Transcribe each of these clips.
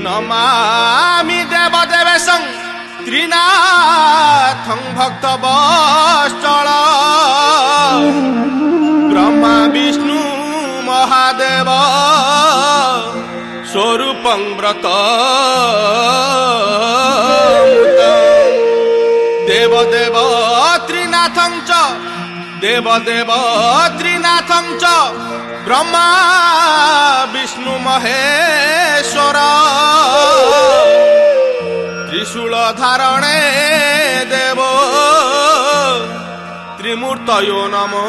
नमामि देवदेवेशं त्रिनाथं भक्तवत्सल ब्रह्मा विष्णु महादेव स्वरूपं व्रत देवदेव त्रिनाथं च देवदेव त्रिनाथं च ब्रह्मा विष्णु महेश्वर त्रिशूल धारणे देव त्रिमूर्तयो नमो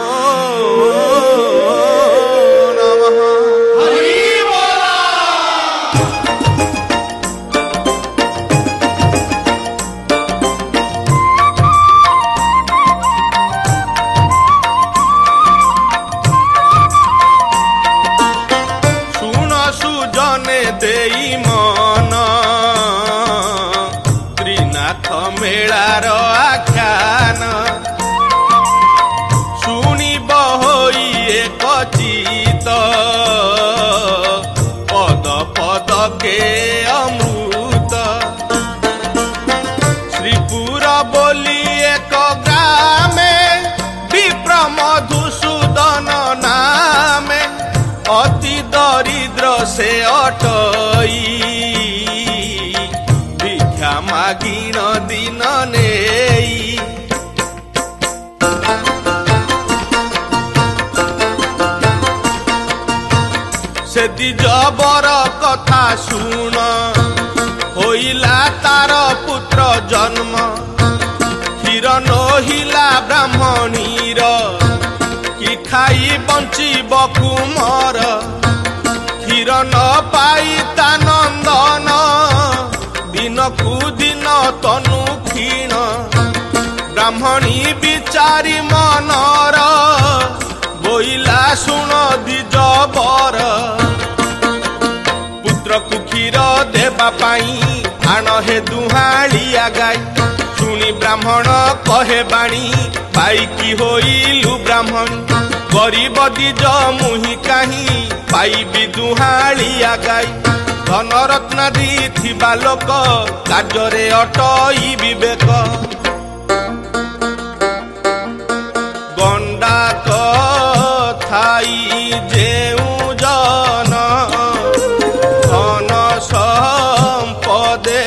नमः। देई मन त्रिनाथ मेलार आख्यान शुणिब होई एक चित पद पद के अमृत श्रीपुर बोली एक ग्रामे विप्र मधुसूदन नामे अति दरिद्र से अटई भिक्षा मागिन दिन नेई से दिजबर कथा शुण होइला तार पुत्र जन्म क्षीर नहिला ब्राह्मणीर कि खाई बंचिब कुमर क्षीर न पाई ता नंदन दिन कु दिन तनु क्षीण ब्राह्मणी विचारी मनर बोइला शुण दिजबर पुत्र कु क्षीर देबा पाई आण हे दुहालिया गाई शुणी ब्राह्मण कहे बाणी पाइकी होइलु ब्राह्मणी गरीब दिज मुहि काहीं पाइबी दुहालिया गाई धन रत्नादि थिबा लोक कार्य अटई विवेक गंडा कथाई जेउ जन धन संपदे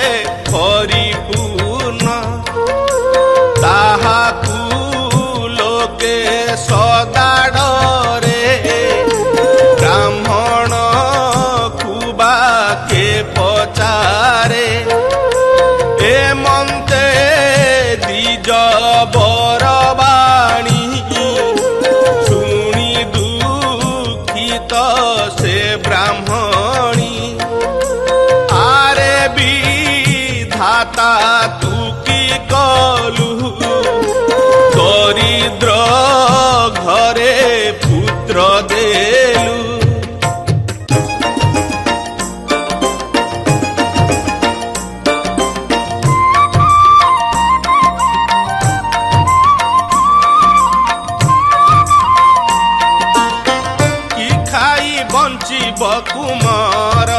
परिपूर्ण ताहाकु लोके सदाडरे ब्राह्मण कुबा के पचारे ए मन्ते द्विज बरबाणी शुणी दुखित से ब्राह्मणी आरे विधाता तू की कलु दरिद्र घरे पुत्र देलु कि खाई बंचिब कुमार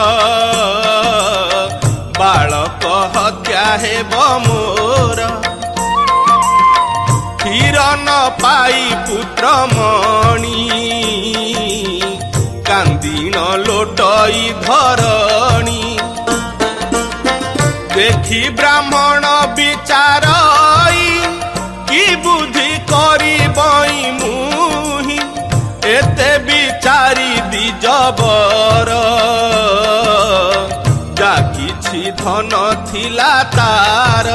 बालक हत्या हेब मोर क्षीर न पाई पुत्र मणि कांदी न लोटई धरणी देखी ब्राह्मण विचारई कि बुद्धि करी बई मुहि एते विचारी दिजबर जा किछि धन थिला तार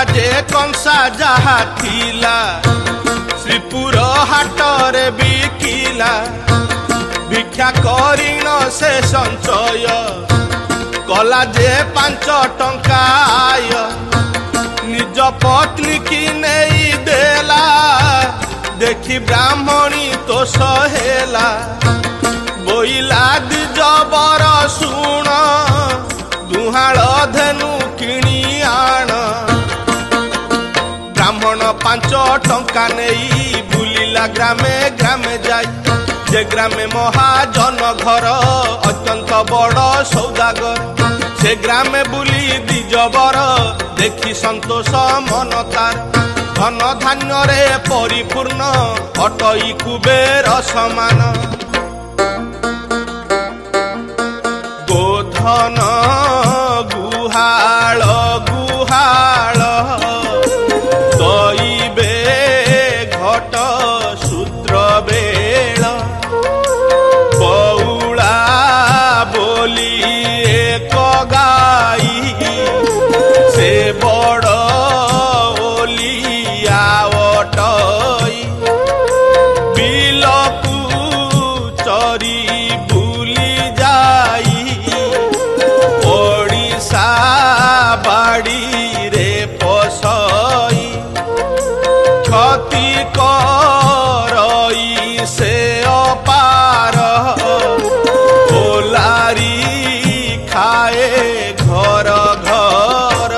जे कंसा जहा थिला श्रीपुर हाटरे बिकिला भिक्षा करिन से संचय कला जे 5 टंका आय निज पत्नी की नहीं देला देखी ब्राह्मणी तो सहेला बोइला दिजबर शुण दुहाळ धेनु किणी आण ब्राह्मण 5 ଟଙ୍କା ନେଇ ବୁଲିଲା ଗ୍ରାମେ ଗ୍ରାମେ ଯାଇ ଯେ ଗ୍ରାମେ ମହାଜନ ଘର ଅତ୍ୟନ୍ତ ବଡ଼ ସୌଦାଗର ସେ ଗ୍ରାମେ ବୁଲି ଦ୍ୱିଜବର ଦେଖି ସନ୍ତୋଷ ମନ ତାର ଧନ ଧାନ୍ୟରେ ପରିପୂର୍ଣ୍ଣ ଅଟଇ କୁବେର ସମାନ ଗୋଧନ ଗୁହାଳ ଗୁହାଳ ଦଇବେ ଘଟ ସୂତ୍ର ବେଳ ବଉଳା ବୋଲି ଏକ ଗାଈ ସେ ବଡ଼ ଓଲିଆ ଅଟଇ ବିଲକୁ ଚରି ବୁଲି ଯାଇ ଓଡ଼ିଶା ବାଡ଼ିରେ ପଶଇ କ୍ଷତି କରଇ ସେ ଅପାର ଓଲାରି ଖାଏ ଘର ଘର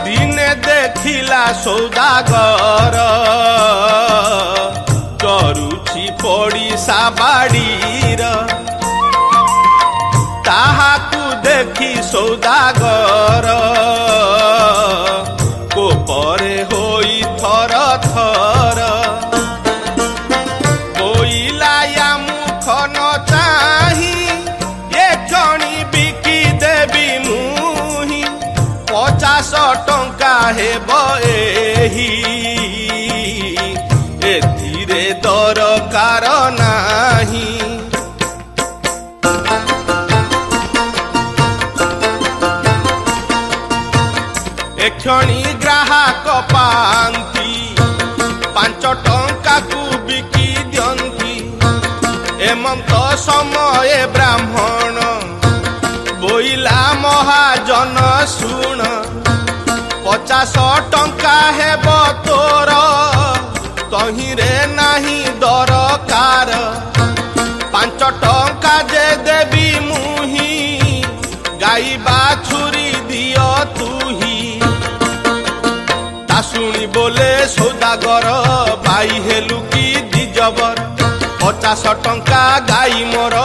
ଦିନେ ଦେଖିଲା ସୌଦାଗର କରୁଛି ପଡ଼ିଶା ବାଡ଼ିର ତାହାକୁ ଦେଖି ସୌଦାଗର କୋପରେ ହୋଇ ଥର ଥର ବୋଇଲା ୟା ମୁଖ ନ ଚାହିଁ ଏ କ୍ଷଣି ବିକି ଦେବି ମୁହିଁ 50 ଟଙ୍କା ହେବ ଏହି ଏଥିରେ ଦରକାର ନାହିଁ ଏକ୍ଷଣି ଗ୍ରାହକ ପାଆନ୍ତି 5 ଟଙ୍କାକୁ ବିକି ଦିଅନ୍ତି ଏମନ୍ତ ସମୟେ ବ୍ରାହ୍ମଣ ବୋଇଲା ମହାଜନ ଶୁଣ 50 ଟଙ୍କା ହେବ ତୋର ତହିଁରେ ନାହିଁ ଦରକାର 5 ଟଙ୍କା ଯେ ଦେବି ମୁହିଁ ଗାଈ ବାଛୁରୀ ଦିଅ ତୁହି ତା ଶୁଣି ବୋଲେ ସୌଦାଗର ବାଇ ହେଲୁ କି ଦ୍ୱିଜବର 50 ଟଙ୍କା ଗାଈ ମୋର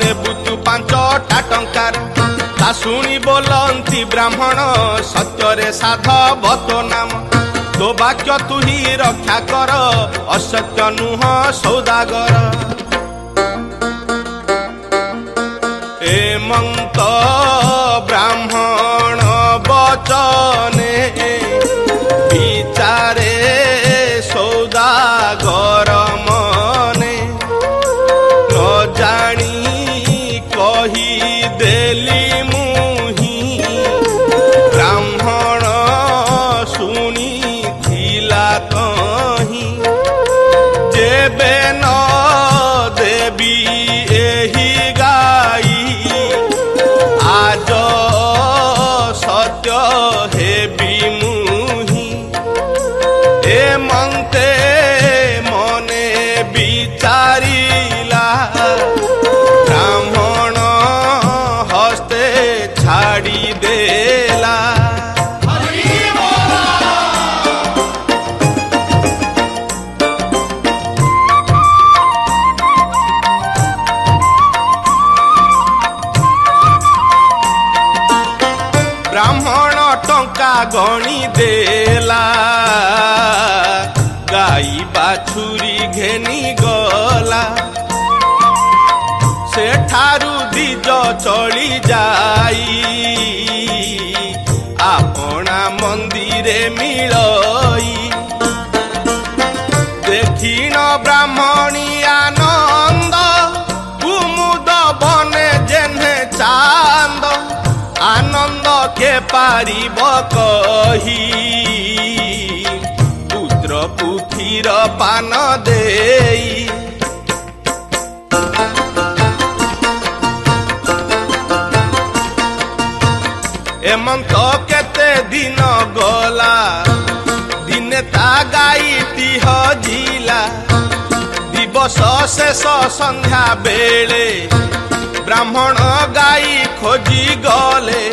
ନେବୁ ତୁ 5ଟା ଟଙ୍କାର ତା ଶୁଣି ବୋଲନ୍ତି ବ୍ରାହ୍ମଣ ସତ୍ୟରେ ସାଧବ ତୋ ନାମ ତୋ ବାକ୍ୟ ତୁ ହିଁ ରକ୍ଷା କର ଅସତ୍ୟ ନୁହଁ ସୌଦାଗର ଏମନ୍ତ ବ୍ରାହ୍ମଣ ବଚନେ ବିଚାରେ ସୌଦାଗର ମନେ ନ ଜାଣି କହି ଦେଲି ମୁହିଁ ବ୍ରାହ୍ମଣ ଶୁଣିଥିଲା କହିଁ ଯେବେ ନ ଦେବି ଏହି ଗାଈ ଆଜ ସତ୍ୟ ହେବି ମୁହିଁ ଏମନ୍ତେ ମନେ ବିଚାରିଲା ବ୍ରାହ୍ମଣ ହସ୍ତେ ଛାଡ଼ି ଦେଲା ବ୍ରାହ୍ମଣ ଟଙ୍କା ଗଣି ଦେଲା ଗାଈ ବାଛୁରୀ ଘେନି ଗଲା ସେଠାରୁ ଦ୍ୱିଜ ଚଳି ଯାଇ ଆପଣା ମନ୍ଦିରେ ମିଳଇ ଦେଖିଣ ବ୍ରାହ୍ମଣୀ ଆନନ୍ଦ କୁମୁଦ ବନେ ଯେହ୍ନେ ଚାନ୍ଦ ଆନନ୍ଦ କେ ପାରିବ କହି ପୁତ୍ର ପୁଥିର ପାନ ଦେଇ ଏମନ୍ତ କେତେ ଦିନ ଗଲା ଦିନେ ତା ଗାଈଟି हजिला दिवस शेष संध्या बेले ब्राह्मण गाई खोजी गले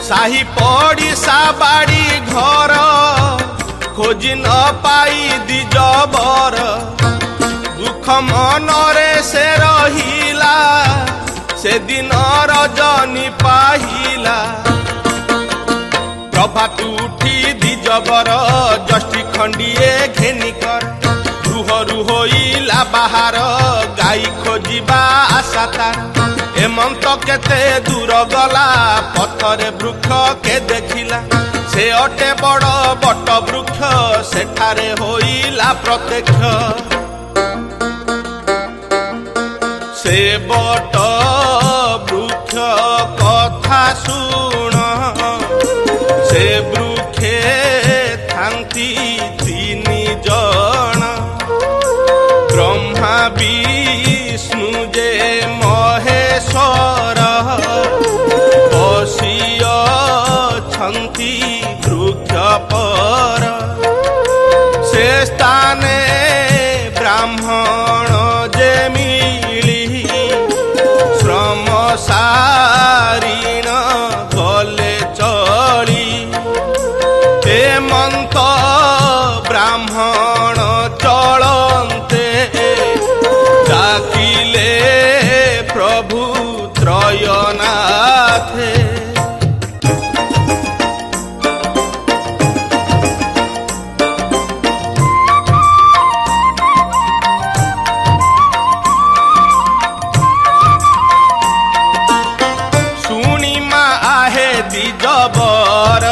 साही पड़िशा बाड़ी घर खोजी न पाई दिजबर दुख मनरे से रहिला से दिन रजनी पाहिला प्रभात उठी दिजबर जष्टी खंडिए घेनिकर रुह रुहइला बाहर गाई खोजिबा आशा तार एमंत केते दूर गला पथरे वृक्ष के देखिला से अटे बड़ बट वृक्ष सेठारे होइला प्रत्यक्ष से बट वृक्ष कथा शुण से वृक्षे थांती तीन जन ब्रह्मा विष्णु जे महेश्वर बसिय छंती वृक्ष पर से स्थाने ब्राह्मण जे मिली श्रम सारीण गले चली हेमंत ब्राह्मण चलते डाकिले प्रभु त्रयनाथे शुणिमा आहे दिजबर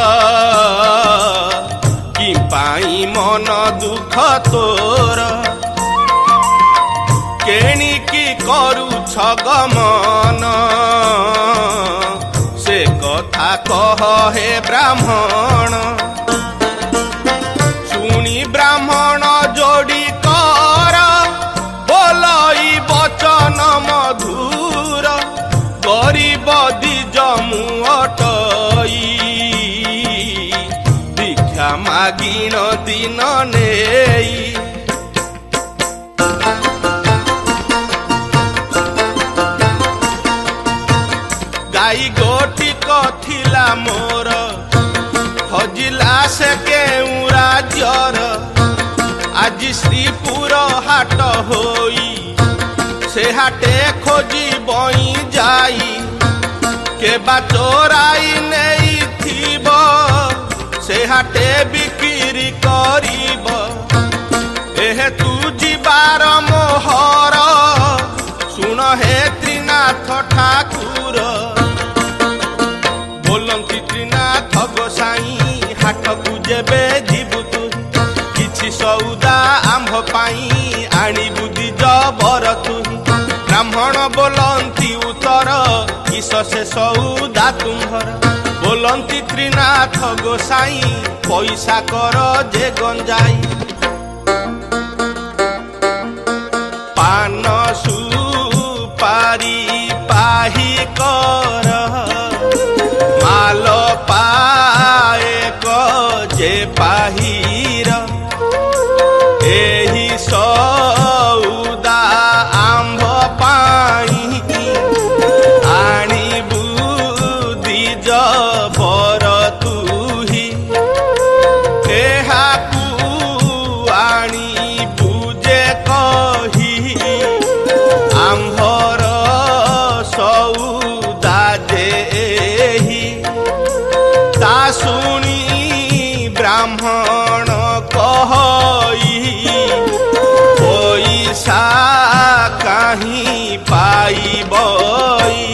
कि पाई मन दुख तोर केणिकी करूछ गमन से कथा कह हे ब्राह्मण शुणी ब्राह्मण जोड़ी कर बोलई वचन मधुर गरीब दिज मुअटई भिक्षा मागिण दिन नेई गाई गोटी कथिला मोर हजिला से केउ राज्यर आज श्रीपुर हाट होई से हाटे खोजी बई जाई के बा चोराई नहीं थीब से हाटे बिक्री करीब एहे तू जीवार मोहर सुन हे त्रिनाथ ठाकुर बोलंती त्रिनाथ गोसाई हाट को जेबे जीवु तू किछि सौदा आंभ पाई आनी बुद्धि जबर तू ब्राह्मण बोलंती उत्तर किस से सौदा तुम्हर बोलंती त्रिनाथ गोसाई पैसा कर जे गंजाई पान सुपारी पाही कर माल पाए क जे पाहीर एही सौदा आंभ पाई आनी बुद्धि जबर तुही एहाकू आनी बुझे कही आंभर सौदा जेही ता शुणी ब्राह्मण कहई पैसा कहीं पाइबई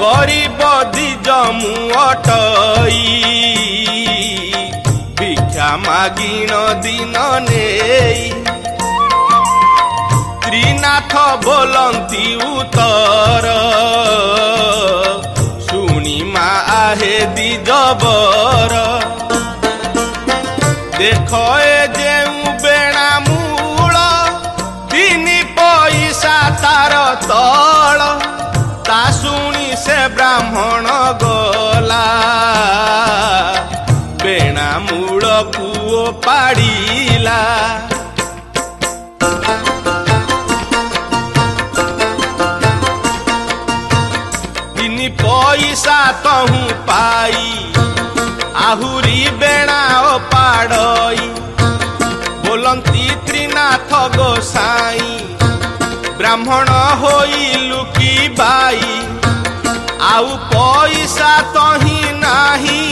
गरीब दिज मुअटई भिक्षा मागिण दिन नेई त्रिनाथ बोलंती उतर शुणी मा आहे दिजबर देख ए जेउ बेणा मूल ଶ୍ରୀନାଥ ଗୋସାଇଁ ବ୍ରାହ୍ମଣ ହୋଇଲୁ କି ବାଇ ଆଉ ପଇସା ତହିଁ ନାହିଁ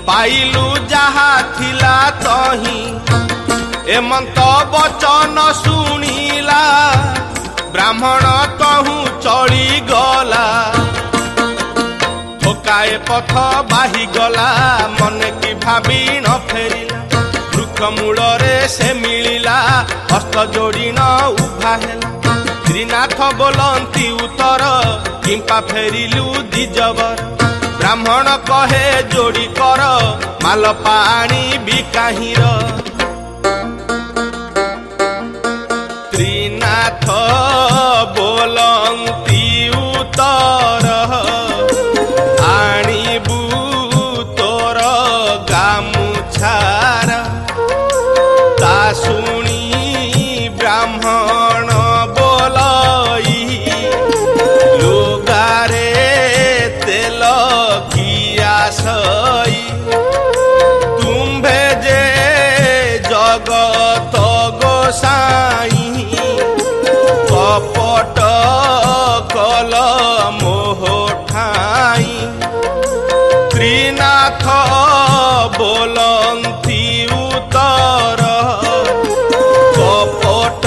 ପାଇଲୁ ଯାହା ଥିଲା ତହିଁ ଏମନ୍ତ ବଚନ ଶୁଣିଲା ବ୍ରାହ୍ମଣ ତହୁଁ ଚଳିଗଲା ଥୋକାଏ ପଥ ବାହିଗଲା ମନେ କି ଭାବି ନ ଫେରିଲା ବୃକ୍ଷ ମୂଳରେ ସେ ମିଳିଲା ହସ୍ତ ଯୋଡ଼ି ନ ଉଭା ହେଲା ଶ୍ରୀନାଥ ବୋଲନ୍ତି ଉତ୍ତର କିମ୍ପା ଫେରିଲୁ ଦିଜବର ବ୍ରାହ୍ମଣ କହେ ଯୋଡ଼ି କର ମାଲ ପାଣି ବି କାହିଁର ଶ୍ରୀନାଥ ବୋଲନ୍ତି ଉତ୍ତର ଆଣିବୁ ତୋର ଗାମୁଛାର ତା ଶୁଣି ବ୍ରାହ୍ମଣ ବୋଲଇ ଲୁଗାରେ ତେଲ କିଆସଇ ତୁମ୍ଭେ ଯେ ଜଗତ ଗୋସାଇଁ କପଟ କଲ ମୋହ ଠାଇଁ ଶ୍ରୀନାଥ ବୋଲନ୍ତି ଉତ୍ତର କପଟ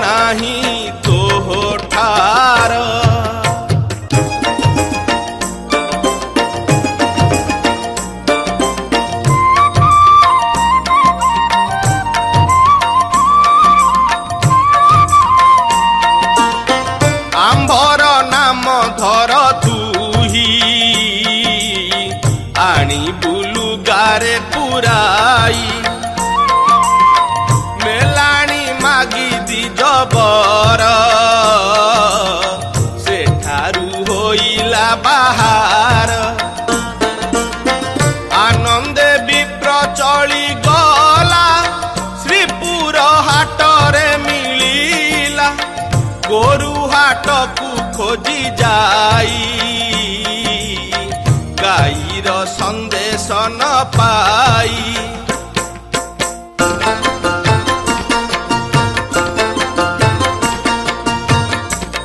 ନାହିଁ ତୋଠାର ଆମ୍ଭର ନାମ ଧର ତୁହି ଆଣିବୁ ଲୁଗାରେ ପୁରାଇ ମେଲାଣି ମାଗି ଦିଜବର ସେଠାରୁ ହୋଇଲା ବାହାର ଆନନ୍ଦେ ବିପ୍ର ଚଳିଗଲା ଶ୍ରୀପୁର ହାଟରେ ମିଳିଲା ଗୋରୁ ହାଟକୁ ଖୋଜି ଯାଇ ଗାଈର ସନ୍ଦେଶ ନ ପାଇ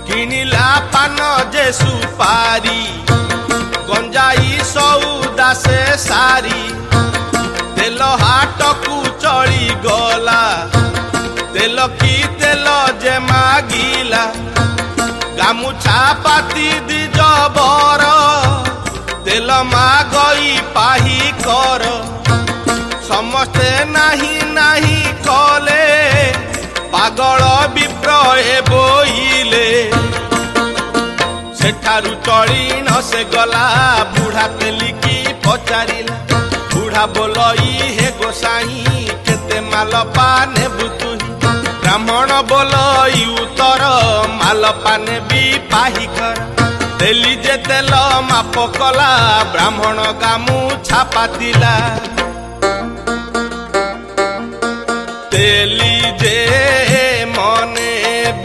କିଣିଲା ପାନ ଯେ ସୁପାରି ଗଞ୍ଜାଇ ସଉଦା ସେ ସାରି ତେଲ ହାଟକୁ ଚଳିଗଲା ତେଲ କି ତେଲ ଯେ ମାଗିଲା ଗାମୁଛା ପାତି ଦିଜବର ତେଲ ମାଗଇ ପାହି କର ସମସ୍ତେ ନାହିଁ ନାହିଁ କଲେ ପାଗଳ ବିପ୍ର ଏ ବୋଇଲେ ସେଠାରୁ ଚଳି ନ ସେ ଗଲା ବୁଢ଼ା ତେଲିକି ପଚାରିଲା ବୁଢ଼ା ବୋଲଇ ହେ ଗୋସାଇଁ କେତେ ମାଲ ପା ନେବୁ ତୁହି ବ୍ରାହ୍ମଣ ବୋଲଇ ଉତ୍ତର ମାଲ ପାନେ ବି ପାହି କର ତେଲି ଯେ ତେଲ ମାପ କଲା ବ୍ରାହ୍ମଣ ଗାମୁଛା ପାତିଲା ତେଲି ଯେ ମନେ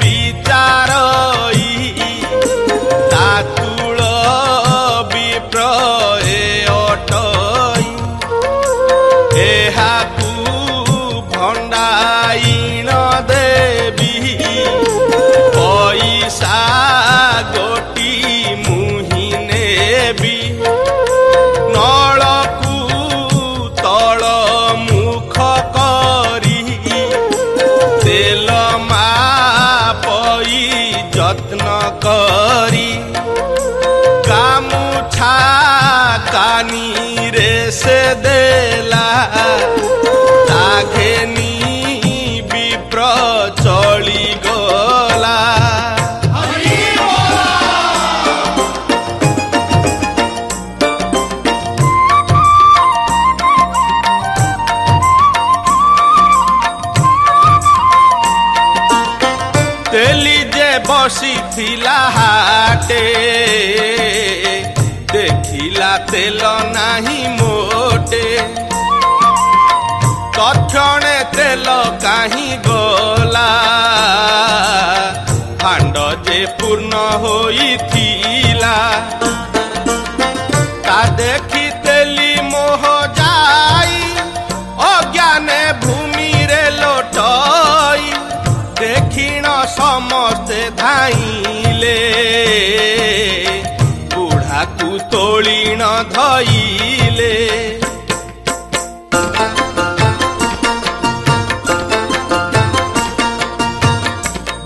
ବିଚାରଇ ତାକୁଳ ବିପ୍ର ଏ ଅଟଇ ଏହାକୁ ଭଣ୍ଡାଇଣ ଦେବି ପଇସା ଗୋଟି ମୁହିଁ ନେବି ନଳକୁ ତଳ ମୁଖ କରି ତେଲ ମାପଇ ଯତ୍ନ କରି ଗାମୁଛା କାନିରେ ସେ ଦେଲା ତା ଘେନି ବିପ୍ର ଚଳିଗଲା ତେଲି ଯେ ବସିଥିଲା ହାଟେ ଦେଖିଲା ତେଲ ନାହିଁ ମୋଟେ ତକ୍ଷଣେ ତେଲ କାହିଁ ଗଲା ଭାଣ୍ଡ ଯେ ପୂର୍ଣ୍ଣ ହୋଇଥିଲା ତା ଦେଖି ତେଲି ମୋହ ଯାଇ ଅଜ୍ଞାନେ ଭୂମିରେ ଲୋଟ तोलिण धइले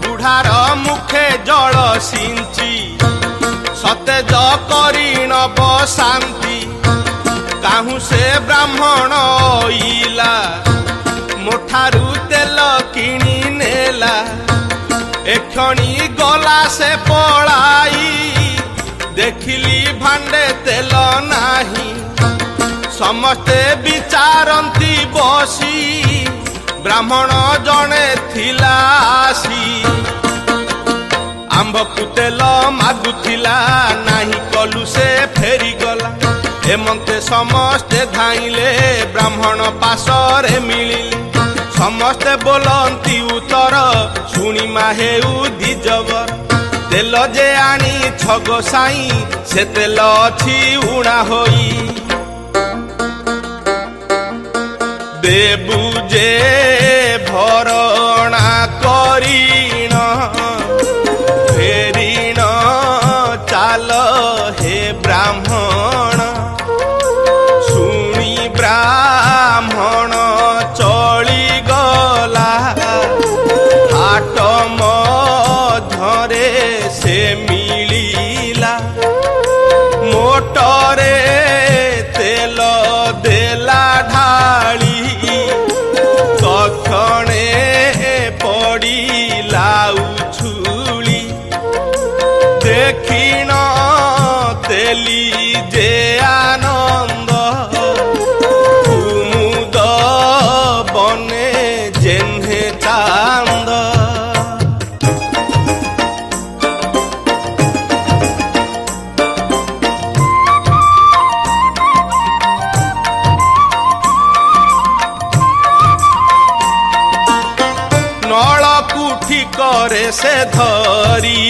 बुढ़ार मुखे जल सिंची सतेज करिण बशांति काहू से ब्राह्मण इला मोठारू तेल किणी नेला एखणी गला से पलाई देखिली भांडे तेल नाही समस्ते विचारंती बसी ब्राह्मण जने थिला आसी आंबकु तेल मागुथिला नाही कलु से फेरी गला एमंते समस्ते धाइले ब्राह्मण पासरे मिलिले समस्ते बोलंती उत्तर शुणिमा हेउ दिजबर तेल जे आनी छगो साई से तेल अछि उणा होई देबु जे भरणा करिण फेरिण चाल हे ब्राह्मण शुणी ब्राह्मण चली गला हाट मध्यरे से मिलिला मोटरे तेल देला ढाली तक्षणे पड़िला उछुली देखिण तेली जे आनंद कुमुद बने जेन्हे चांद नलकुठी करे से धरी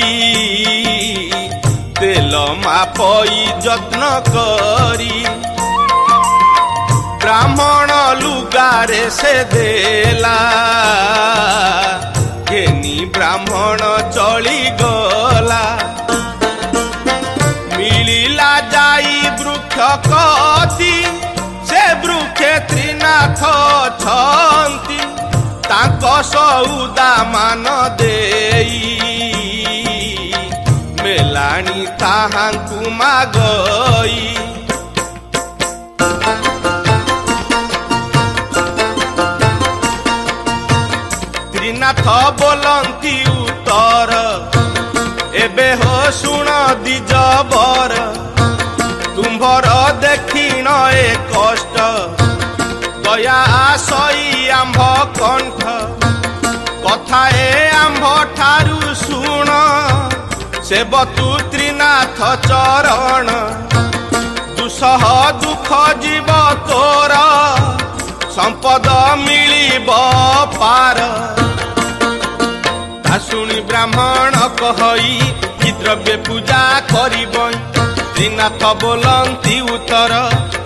तेल मापई यत्न करी ब्राह्मण लुगारे से देला केनी ब्राह्मण चली गला मिलिला जाई वृक्ष कति से वृक्षे त्रिनाथ छंती तांको सौदा मान देई मेलाणी ताहांकु मागई त्रिनाथ बोलंती उत्तर एबे हो शुण दिजबर तुम्भर देखिण ए कष्ट दया सई आंभ कंठ कथा ए आंभ ठारू शुण सेवतु त्रिनाथ चरण दुसह दुख जीव तोर संपद मिलिब पार ता शुणी ब्राह्मण कहई कि द्रव्य पूजा करिबई त्रिनाथ बोलंती उत्तर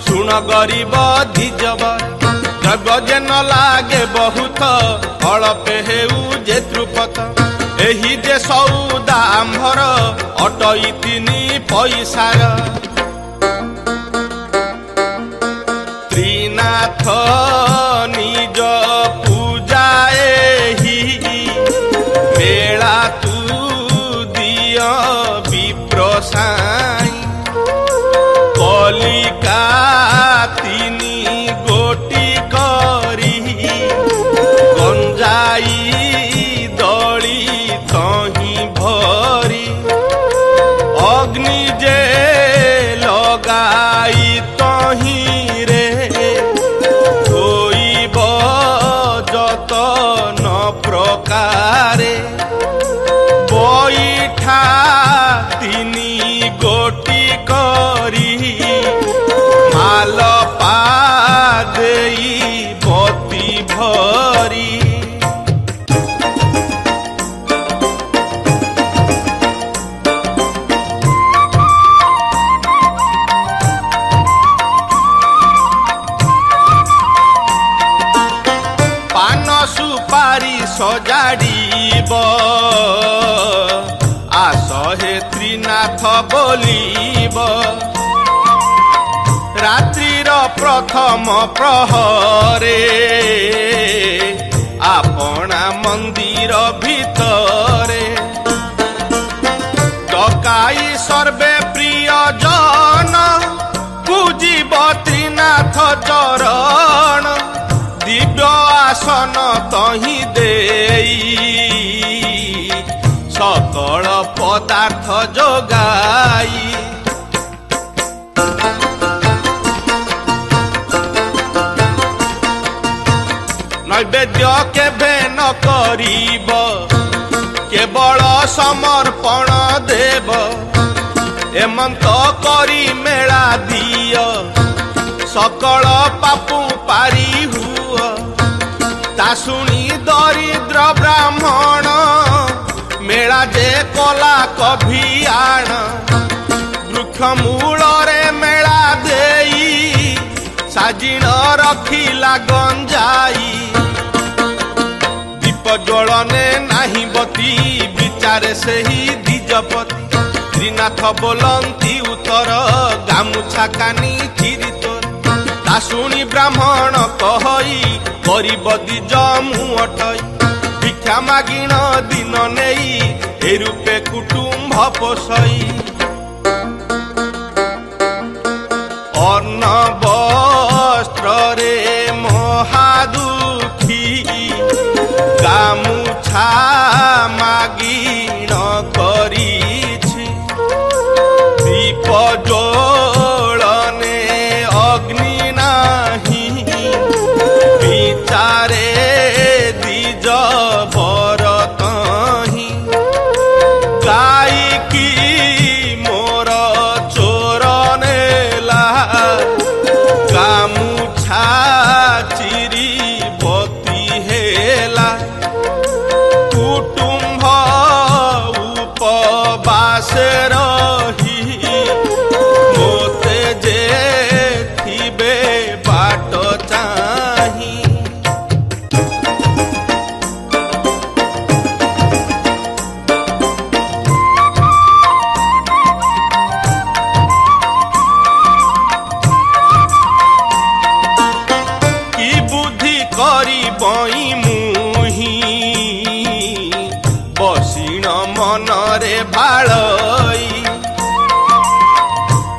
शुण गरीब धिजबर द्रव्य जे न लागे बहुत अल्पे हेउ जे द्रुपद एही जे सौदा आंभर अटई तिनि पैसार त्रिनाथ निज पूजा एही मेला तू दिय विप्र साई कलिका तिनि गोटी करी गंजाई दली तही भरी अग्नि जे लगाई तही रे होइब जतन प्रकारे बैठा तिनि गोटी करी माल पा देई बती भरी पान सुपारी सजाड़ीब आस हे त्रिनाथ बोलीब रात्रिर प्रथम प्रहरे आपणा मंदिर भितरे डकाई सर्वे प्रिय जन पूजिब त्रिनाथ चरण दिव्य आसन तहि देई सकल पदार्थ जोगाई नैवेद्य केभे न करिब केवल समर्पण देव एमंत करी मेला दिय सकल पापु पारी हुआ ता शुणी दरिद्र ब्राह्मण मेला जे कला कभियाण वृक्ष मूलरे मेला देई साजिण रखिला गंजाई दीप ज्वलने नाही बती विचारे सेही द्विजपति त्रिनाथ बोलंती उत्तर गामुछा कानी चिरी तोर ता शुणी ब्राह्मण कहई गरीब द्विज मुठई भिक्षा मागिण दिन नेई ए रूपे कुटुंब पोषई अन्न वस्त्र रे महादुखी गामुछा मागिण करिछि दीप ज्वलने अग्नि नाही विचारे द्विज बरतहि गाई की मोर चोर नेला गामुछा चिरी बती हेला कुटुंब उपवास रही मोते जे थिबे बाट चाही की बुद्धि करी बई मुही बसिण मनरे भाळई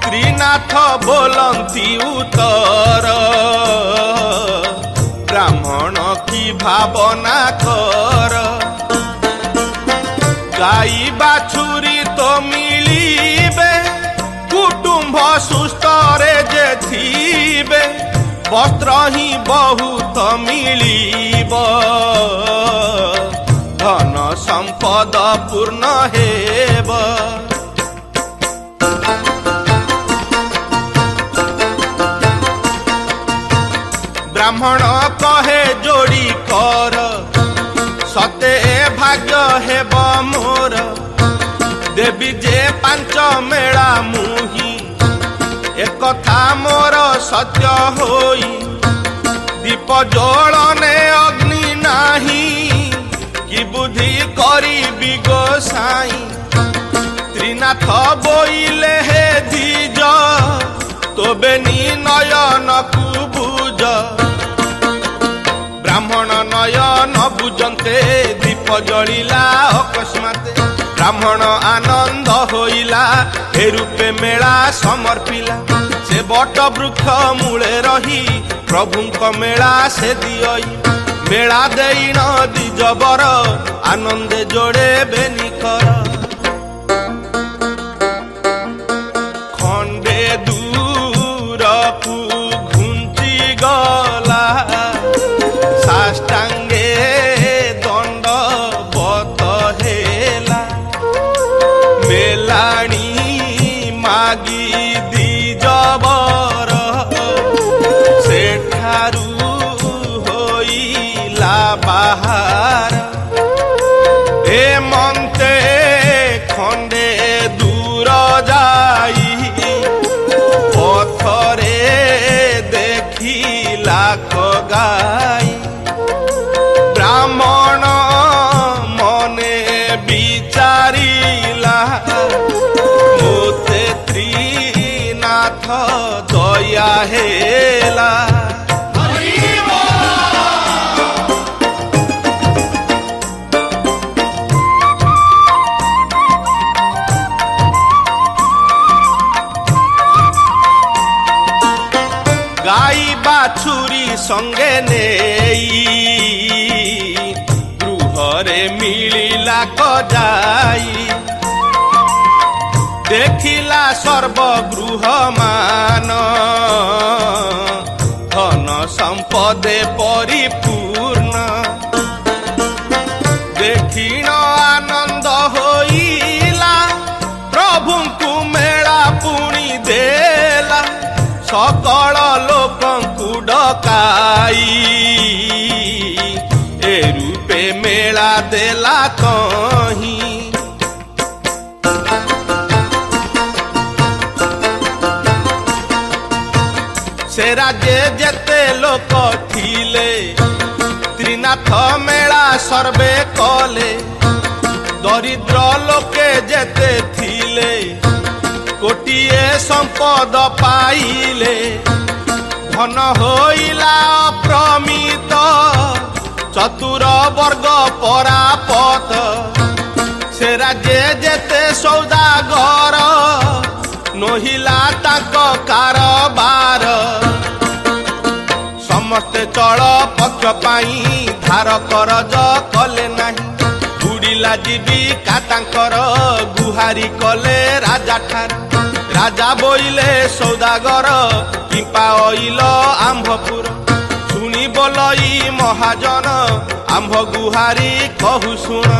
त्रिनाथ बोलंती उत्तर ब्राह्मण की भावना कर गाई बाछुरी तो मिलिबे कुटुंब सुस्थ रे जे थिबे वस्त्र ही बहुत मिलिब धन संपद पूर्ण हेब ब्राह्मण कहे जोड़ी कर सते भाग्य हेब मोर देवी जे पांच मेला मुही एकथा मोर सत्य होई दीप ज्वलने अग्नि नाही कि बुद्धि करी गोसाई त्रिनाथ बोइले हे द्विज तोबे नी नयन कु बुझ ब्राह्मण नयन बुझंते दीप जलिला अकस्माते ब्राह्मण आनंद होइला ए रूपे मेला समर्पिला से बट वृक्ष मूले रही प्रभुंक मेला से दियई मेला देइन द्विजबर आनंदे जोड़े बेनिकर खंडे दूर को घुंची गला साष्टांगे दंड बत हेला मेलाणी मागी द्विजबर सेठारू होइला बाहर ए मन्ते खंडे दूर जाई पथरे देखिला गाई ब्राह्मण मने विचारिला मोते त्रिनाथ दया ହେଲା। ଗାଈ ବାଛୁରୀ ସଙ୍ଗେ ନେଇ ଗୃହରେ ମିଳିଲା କଯାଇ, ଦେଖିଲା ସର୍ବଗୃହ ମାନ ଧନ ସମ୍ପଦେ ପରିପୂର୍ଣ୍ଣ। ଦେଖିଣ ଆନନ୍ଦ ହୋଇଲା, ପ୍ରଭୁଙ୍କୁ ମେଳା ପୁଣି ଦେଲା, ସକଳ ଲୋକଙ୍କୁ ଡକାଇ ଏ ରୂପେ ମେଳା ଦେଲା ତହିଁ। ସେ ରାଜ୍ୟ ଯେତେ ଲୋକ ଥିଲେ, ତ୍ରିନାଥ ମେଳା ସର୍ବେ କଲେ। ଦରିଦ୍ର ଲୋକେ ଯେତେ ଥିଲେ, କୋଟିଏ ସମ୍ପଦ ପାଇଲେ। ଧନ ହୋଇଲା ଅପ୍ରମିତ, ଚତୁର ବର୍ଗ ପରାପତ। ସେ ରାଜ୍ୟ ଯେତେ ସୌଦାଗର, ନୋହିଲା ତାଙ୍କ କାରବାର। ସମସ୍ତେ ଚଳ ପକ୍ଷ ପାଇଁ ଧାର କରଜ କଲେ ନାହିଁ। ବୁଡ଼ିଲା ଜୀବିକା ତାଙ୍କର, ଗୁହାରି କଲେ ରାଜା ଠାରୁ। ରାଜା ବୋଇଲେ ସୌଦାଗର, କିମ୍ପା ଅଇଲ ଆମ୍ଭପୁର। ଶୁଣି ବୋଲଇ ମହାଜନ, ଆମ୍ଭ ଗୁହାରି କହୁ ଶୁଣ।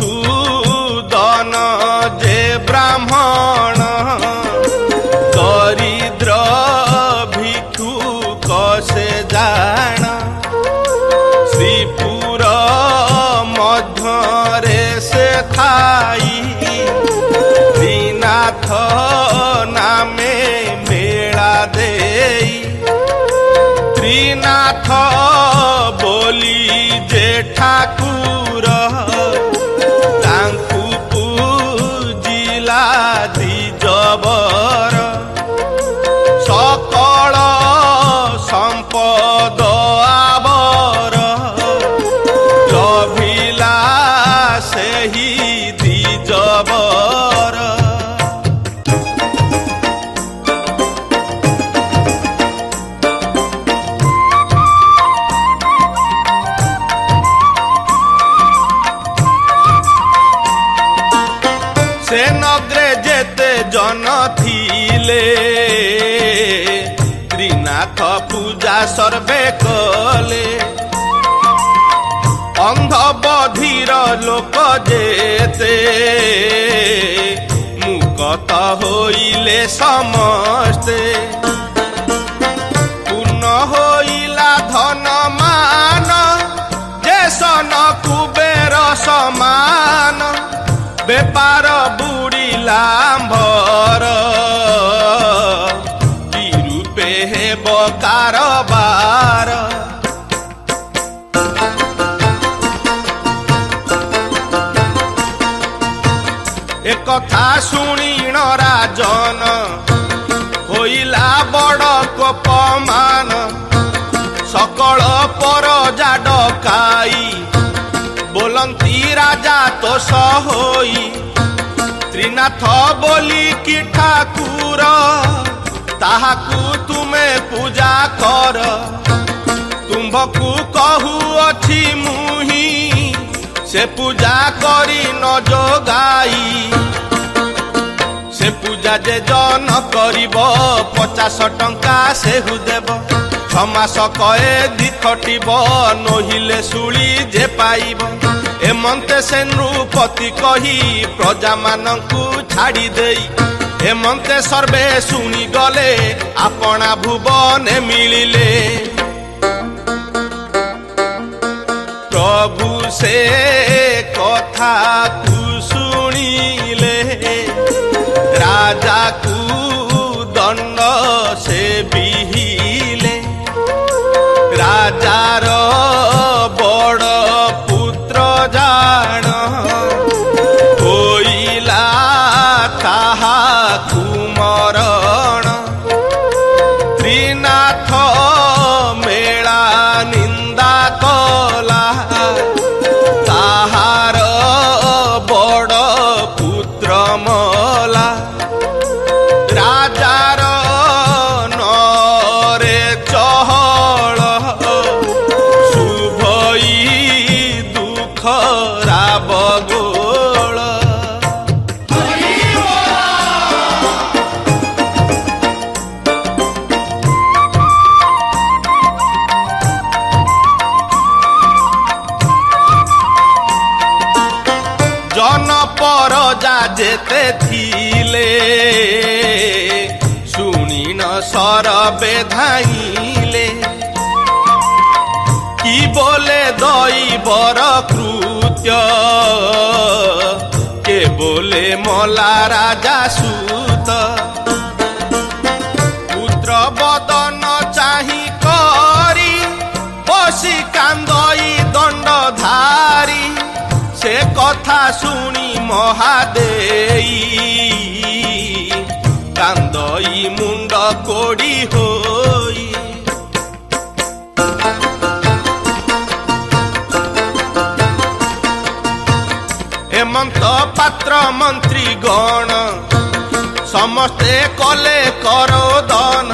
ମଧୁସୂଦନ ଯେ ବ୍ରାହ୍ମଣ, ଦରିଦ୍ର ଭିକ୍ଷୁକ ସେ ଜାଣ। ଶ୍ରୀପୁର ମଧ୍ୟରେ ସେ ଥାଇ, ତ୍ରିନାଥ ନାମେ ମେଳା ଦେଇ। ତ୍ରିନାଥ ବୋଲି ଯେ ଠାକୁର, ତାଙ୍କୁ ପୂଜିଲା ଦ୍ୱିଜବର। ସକଳ ସମ୍ପଦ ଆବର, ଲଭିଲା ସେହି ଦ୍ୱିଜବର। ସେ ନଗରେ ଯେତେ ଜନ ଥିଲେ, ତ୍ରିନାଥ ପୂଜା ସର୍ବେ କଲେ। ଅନ୍ଧ ବଧିର ଲୋକ ଯେତେ, ମୁକତ ହୋଇଲେ ସମସ୍ତେ। ପୂର୍ଣ୍ଣ ହୋଇଲା ଧନ ମାନ, ଯେ ସନ କୁବେର ସମାନ। ବେପାର ବୁଡ଼ିଲା ଆମ୍ଭର, କି ରୂପେ ହେବ କାରବାର। ଏକଥା ଶୁଣିଣ ରାଜନ, ହୋଇଲା ବଡ଼ କୋପମାନ। ସକଳ ପରଜା ଡକାଇ, ବୋଲନ୍ତି ରାଜା ତୋଷ ହୋଇ। ତ୍ରିନାଥ ବୋଲି କି ଠାକୁର, ତାହାକୁ ତୁମେ ପୂଜା କର। ତୁମ୍ଭକୁ କହୁଅଛି ମୁହିଁ, ସେ ପୂଜା କରି ନ ଯୋଗାଇ। ସେ ପୂଜା ଯେ ଜନ କରିବ, 50 ଟଙ୍କା ସେହୁ ଦେବ। 6 ମାସ କଏଦି ଖଟିବ, ନୋହିଲେ ଶୁଳି ଯେ ପାଇବ। ଏମନ୍ତେ ସେ ନୃପତି କହି, ପ୍ରଜାମାନଙ୍କୁ ଛାଡ଼ି ଦେଇ। ଏମନ୍ତେ ସର୍ବେ ଶୁଣିଗଲେ, ଆପଣା ଭୁବନେ ମିଳିଲେ। ପ୍ରଭୁ ସେ କଥାକୁ ଶୁଣିଲେ, ରାଜାକୁ ଦଣ୍ଡ ସେ ବିହିଲେ। ରାଜାର ବଡ଼ ପୁତ୍ର ଜାଣ, ହୋଇଲା ତାହା रजा जेते थिले शुणी न सरबे धाइले कि बोले दैवर कृत्य के बोले मला राजा सूत पुत्र बदन चाही करी बसी कांदई दंडधारी से कथा शुणी महादेई कांदई मुंड कोड़ी होई हेमंत पात्र मंत्री गण समस्ते कले करोदन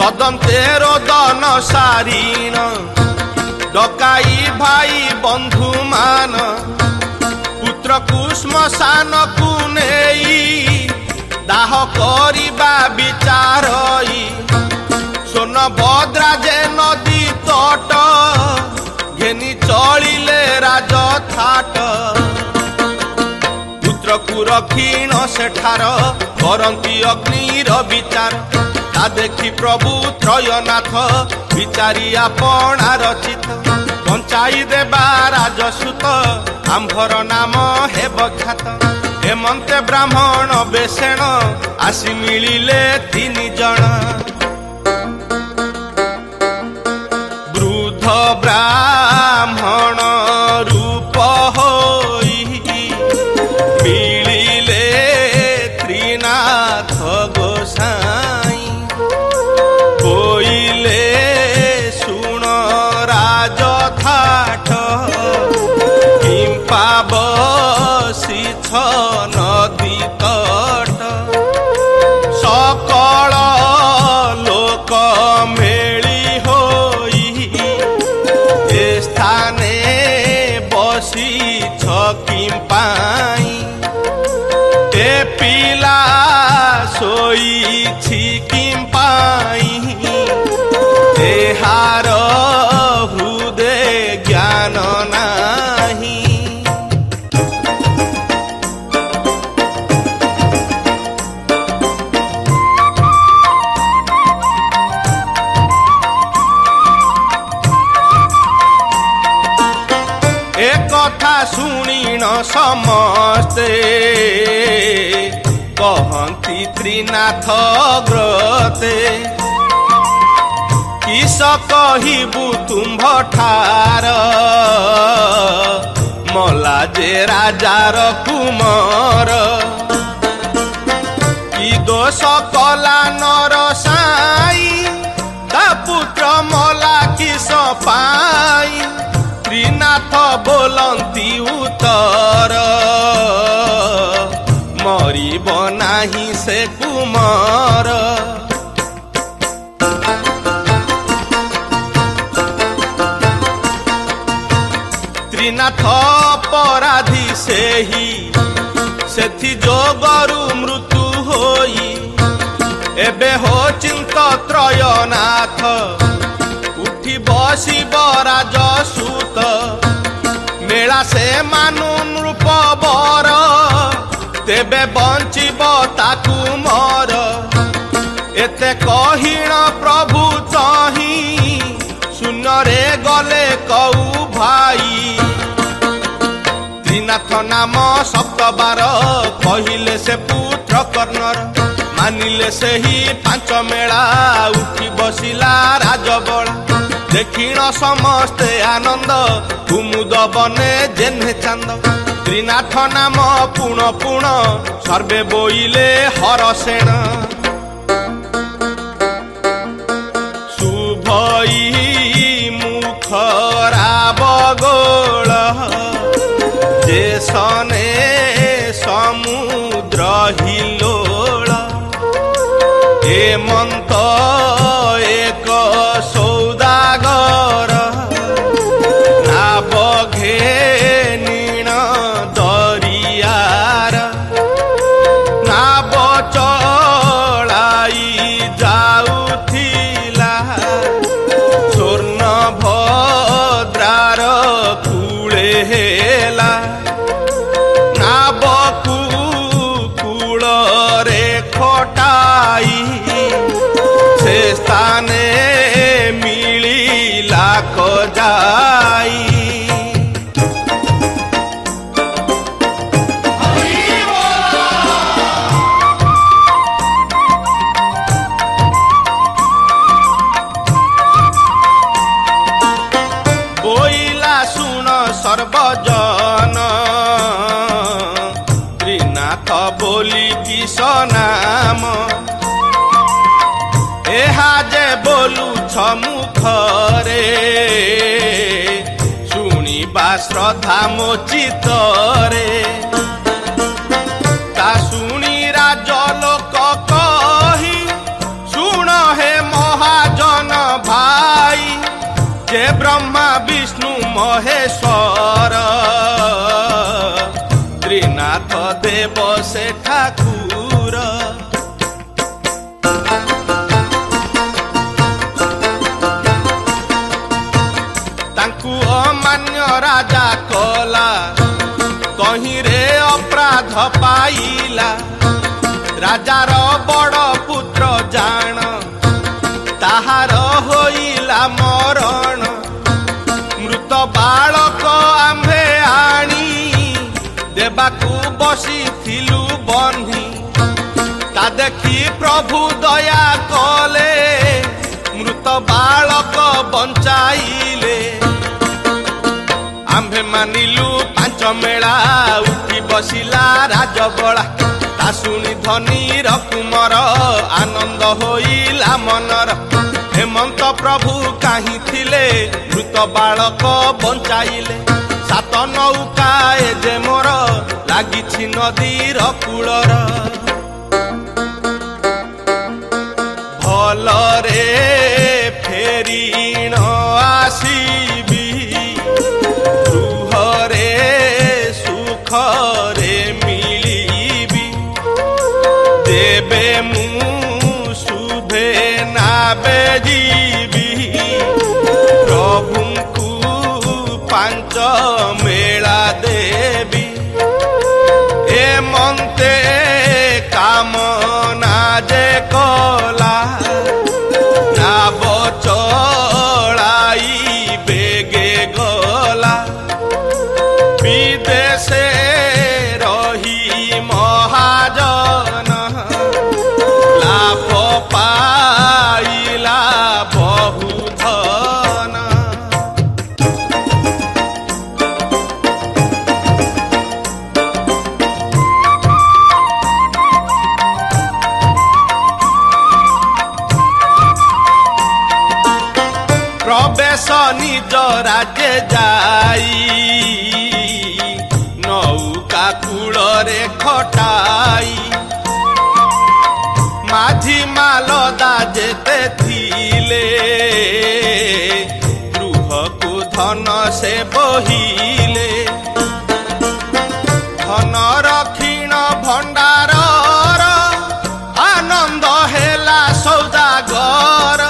तदंते रोदन सारीण डकाई भाई बंधु मान पुत्र को श्मशान को नेई दाह करिबा विचारई सोनभद्रा जे नदी तट घेनी चलिले राजथाट पुत्र को रखीण सेठार करंती अग्निर विचार ता देखी प्रभु त्रयनाथ विचारी आपणार चित बंचाई देबा राजसूत आंभर नाम हेब ख्यात हेमंते ब्राह्मण बेसेण आसी मिलिले 3 जण वृद्ध ब्राह्मण रूप होई मिलिले त्रिनाथ गोसाई बोइले सुण राजथाट किंपा बसी नदी तट सकल लोक मेली होई ए स्थाने बसी किंपाई ए पिला सोई किंपाई एहार हृदय ज्ञान नाही कथा शुणीन समस्ते कहती त्रिनाथ ग्रते किस कहबू तुम्भ ठार मला जे राजार कुमार कि दोष कला नर साई ता पुत्र मला किस पाई त्रिनाथ बोलंती उत्तर मरिब नाही से कुमार त्रिनाथ अपराधी सेही सेथि जोगरु मृत्यु होई एबे हो चिंत त्रयनाथ उठी बसिब राजसूत मेला से मानु नृप बर तेबे बंचिब ताकू मर एते कहिण प्रभु चाही शून्य रे गले कऊ भाई त्रिनाथ नाम 7 बार कहिले से पुत्र कर्णर मानिले से ही 5 मेला उठी बसिला राजबला देखिण समस्ते आनंद कुमुद बने जेन्हे चांद त्रिनाथ नाम पुण पुण सर्वे बोइले हरसेण शुभई मुखरा बगोल जे सने समुद्र हिलोल हेमंत एक सौदागर नाव घेनिण दरियार नाव चलाई जाउथिला स्वर्ण भद्रार कूले हेला जाई। बोइला सुन सर्वजन त्रिनाथ बोली किस नाम, एहा जे बोलु छ मुखरे शुणिबा श्रद्धा मो चित्तरे। ता शुणी राज लोक कही शुण हे महाजन भाई, जे ब्रह्मा विष्णु महेश्वर त्रिनाथ देव से ठाकुर। तांकु अमान्य राजा कला, कहीं रे अपराध पाइला। राजार बड़ पुत्र जान, ताहार होइला मरण। मृत बालक आम्भे आनी, देबाकू बसिथिलु बन्ही। ता देखि प्रभु दया कले, मृत बालक बंचाइले। आम्भे मानिलु पांच मेला, उठी बसिला राजबला। ता शुणी धनी कुमार, आनंद होइला मनर। हेमंत प्रभु काहीं थिले, मृत बालक बंचाइले। सात नौका ए जे मोर, लागिछि नदीर कूलर। भलरे फेरी न आसीबी, गृहरे सुखरे मिलिबी। देबे मु शुभे नाबे जीवी, प्रभुंकु पांच मेला देवी। ए मंते कामना जे कला, नाव चढ़ाई बेगे गला। विदेशे रही महाजन, लाभ पाइला बहु धन। प्रवेश निज राज्य जाई, नौका कूलरे खटाई। माझी मालदा जेते थिले, गृहकु धन से बहिले। धन रखिण भंडार, आनंद हेला सौदागर।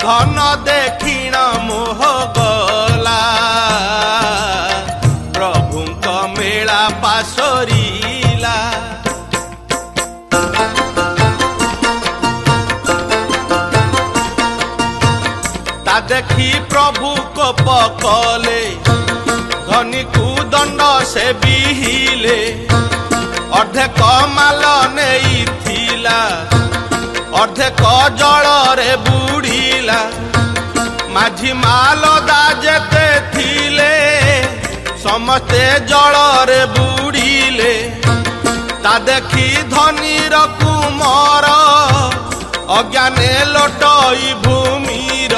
धन देखिण मोह गला, प्रभुंक मेला पासरिला। ता देखि प्रभु कोप कले, धनी को दंड से बिहिले। अर्धेक माल नहीं थिला, अर्धेक जल रे बुड़ीला। माझी मालदा जेते थिले, समस्ते जल रे बुड़ीले। ता देखि धनीर कुमार, अज्ञाने लोटई भूमिर।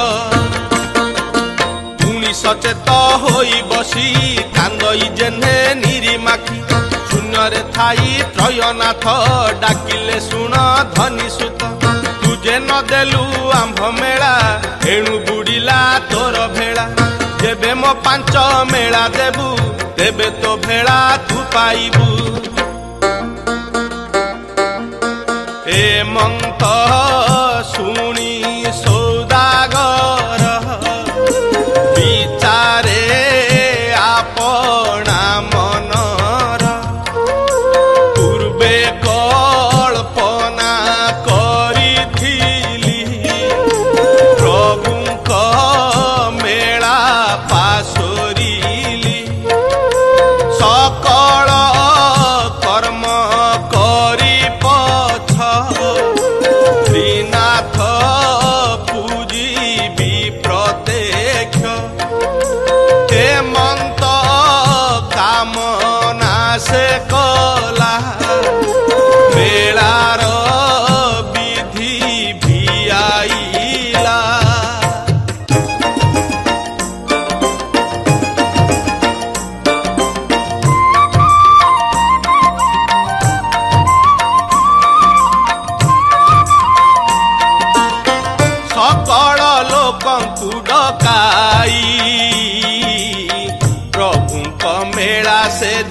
पुणी सचेत होई बसी, कांदई जेन्हे निरीमाखी। शून्यरे थाई त्रयनाथ, डाकिले शुण धनी सुत। तुझे न देलु आंभ मेला, एणु बुड़ीला तोर भेला। जेबे मो पांच मेला देबु, तेबे तो भेला तू पाइबु। हेमंत शुणी सौदागर, विचारे आपना मनर। पूर्वे कल्पना करिथिली, प्रभुंक मेला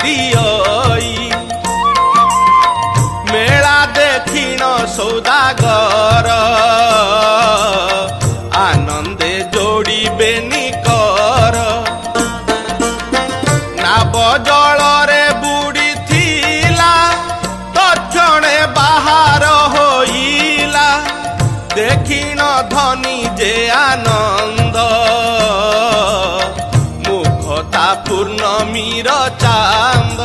दियई मेला देखिन सौदागर आनंदे जोड़िबे निकर नाव जलरे बुड़ी थिला तक्षणे बाहर होइला देखिन धनी जे आनंद मुखता पूर्णमीर चांद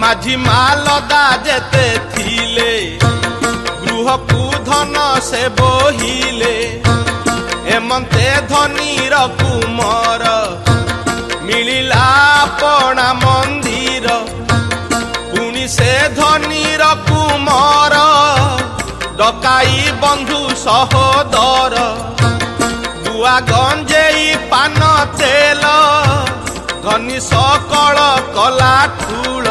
माझी मालदा जेते थिले गृहकु धन से बोहिले एमंते धनीर कुमर मिलिला पणा मंदिर पुणी से धनीर कुमर डकाई बंधु सहोदर गुआ गंजेई पान तेल धनी सकल कला ठूल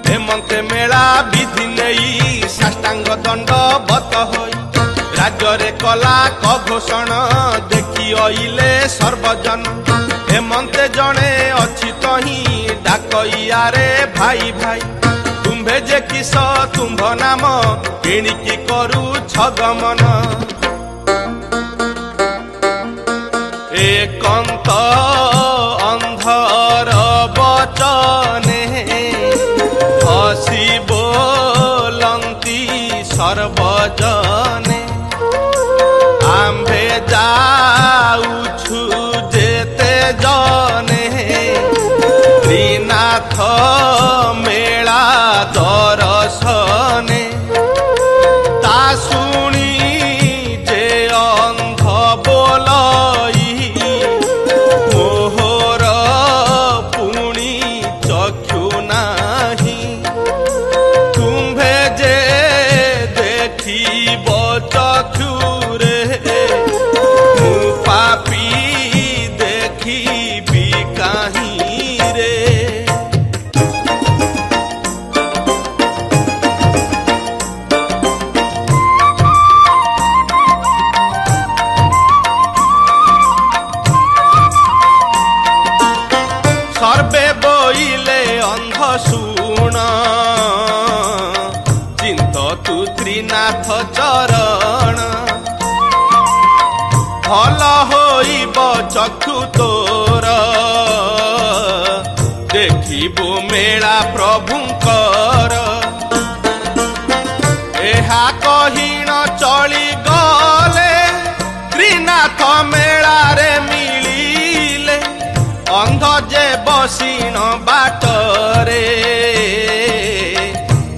हेमंते मेला विधि नहीं साष्टांग दंड बत होई राज्य कला क घोषण देखी अइले सर्वजन हेमंते जणे अछि तही डाकइया रे भाई भाई तुम्भे जे किस तुम्भ नाम एणिकी करू छगमन एकांत अंधर बचने हसी बोलंती सर्वजने आम्भे जाउछु जेते जने त्रिनाथ मेला दर्शने ता सुनी जे अंध बोलई मोहर पुणी चक्षु नाही तुम्भे जे देखिब चक्षुरे मु पापी देखिबी काहीं रे सर्वे बोइले अंध शुण चिंत तु त्रिनाथ चरण भल होइब चक्षु तोर देखिबु मेला प्रभुंकर एहा कहिण चली गले त्रिनाथ मेला रे मिलिले अंध जे बसिन बाटरे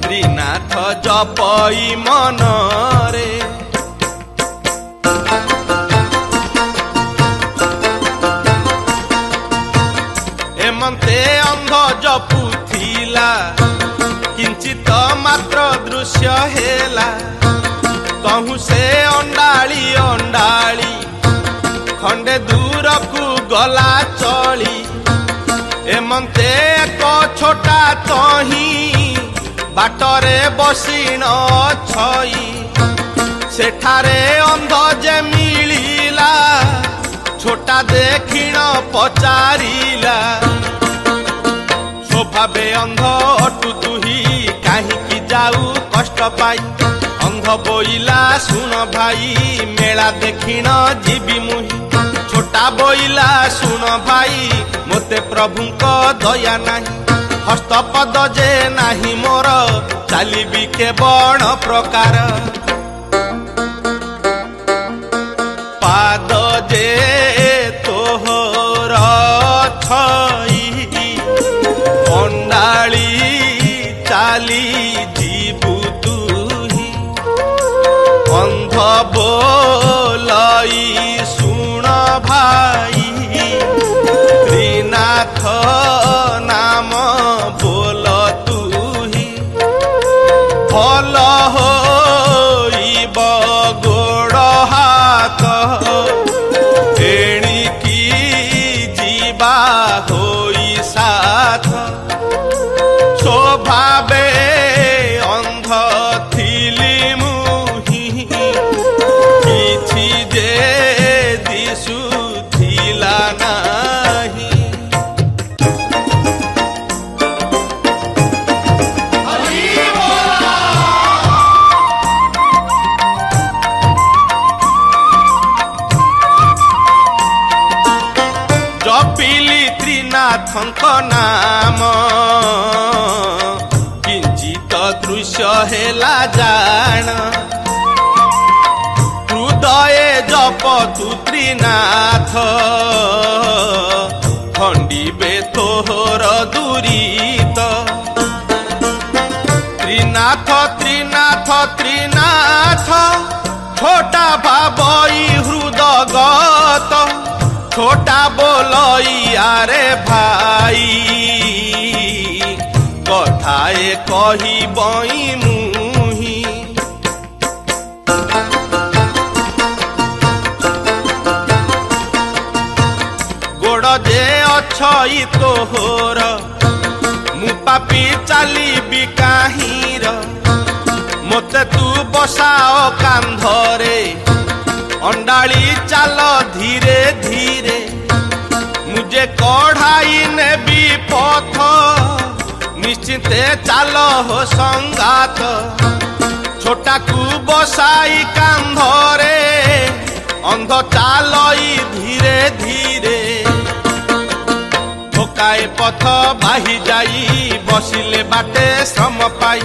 त्रिनाथ जपई मनरे एमंते अंध जपुथिला किंचित मात्र दृश्य हेला तहु से अंडाली अंडाली खंडे दूर को गला चली एमंते एक छोटा तही बाटरे बसिन छई सेठारे अंध जे मिलिला छोटा देखिण पचारिला स्वभावे अंध अटु तुही काहींकी जाऊ कष्ट पाई अंध बोइला सुन भाई मेला देखिण जीवी मुही छोटा बोइला सुन भाई मोते प्रभुंक दया नाही हस्तपद जे नाही मोर चालिबी के बण प्रकार पाद जे तोहर छई अंडाली चाली जीवु तुही अंध बोलई सुन भाई त्रिनाथ नाम बोल तुही भल होइब गोड़ हाथ एणिकी जीवा होई त्रिनाथଙ୍କ नाम किंचित दृश्य हेला जान हृदय जपतु त्रिनाथ खंडिबे तोहर दुरीत त्रिनाथ त्रिनाथ त्रिनाथ छोटा भाबई हृदगत छोटा बोलई आरे भाई कथाए कही बई मुही गोड़ जे अछई तोहर मु पापी चालिबी काहीर मते तू बसाओ कांधरे अंडाली चाल धीरे धीरे मुझे कढ़ाई नेबी पथ निश्चिंते चाल हो संगात छोटा कू बसाई कांधरे अंध चालई धीरे धीरे ठोकाए पथ बाही जाई बसिले बाटे श्रम पाई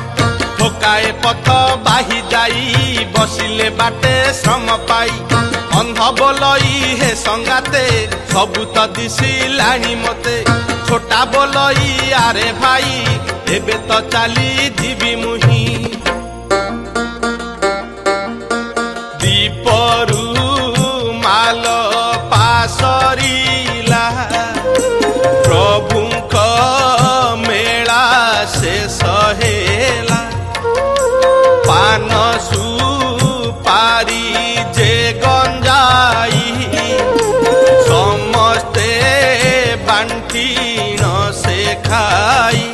ठोकाए पथ बाही जाई बसिले बाटे श्रम पाई अंध बोलई हे संगाते सबु तो दिसिलाणी मते छोटा बोलई आरे भाई एबे तो चाली जीवी मुही दीपरू माल पासरीला प्रभुंक मेला शेष हेला पान सुपारी जे गंजाई समस्ते बांटी न से खाई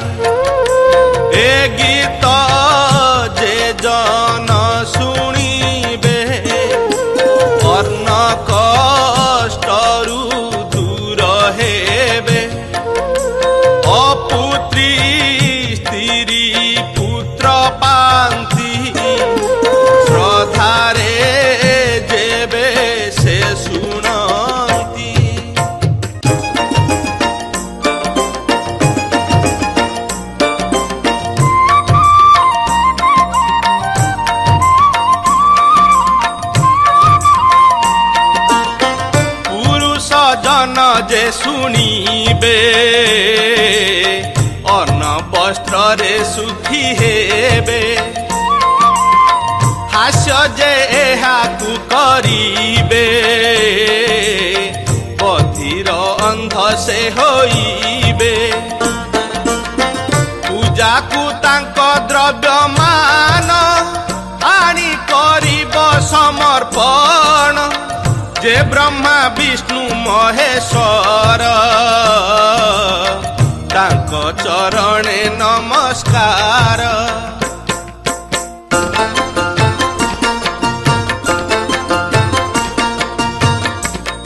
ए गीत जे जन शुणिबे अर्ण कष्टरू दूर हेबे अपुत्री स्त्री पुत्र पांति श्रद्धारे जेबे से सुनती पुरुष जन जे शुणिबे अन्न वस्त्र रे सुखी हेबे हास्य जे एहाकु करिबे बधिर अंध से होइबे पूजा को तांक द्रव्य मान आनी करिब समर्पण जे ब्रह्मा विष्णु महेश्वर तांक चरणे नमस्कार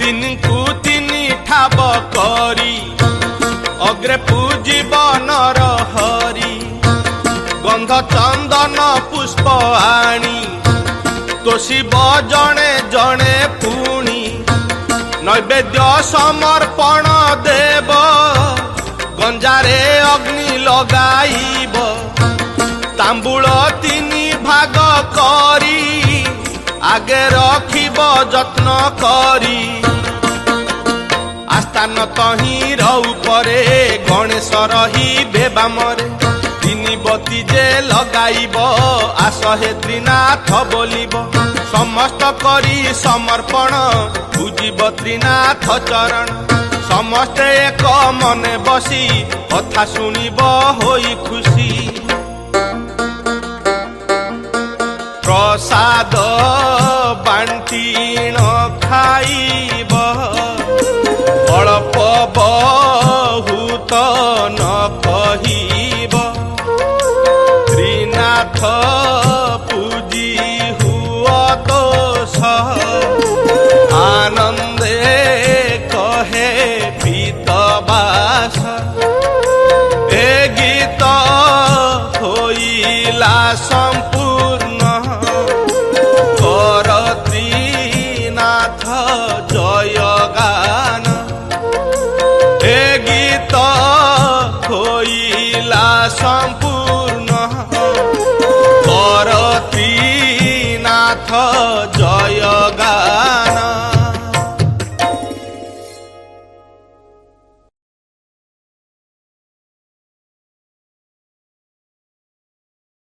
तिनकु तिनि ठाब करी अग्रे पूजिब नर हरि गंध चंदन पुष्प आनी तोषिब जणे जणे पुणी नैवेद्य समर्पण देव गंजारे अग्नि लगाइब तांबूल तिनि भाग करी आगे रखिब जत्न करी आस्थान तहिर उपरे गणेश रहिबे बामरे तिनि बती जे लगाइब आस हे त्रिनाथ बोलिब समस्त करी समर्पण पूजिब त्रिनाथ चरण समस्ते एक मने बसी कथा शुणिब होई खुशी प्रसाद बांटी न खाइब अल्प बहुत न कहिब त्रिनाथ पूजी हुआ तो आनंदे कहे पीतबास ए गीत होइला संपूर्ण कर त्रिनाथ जय गान ए गीत काठ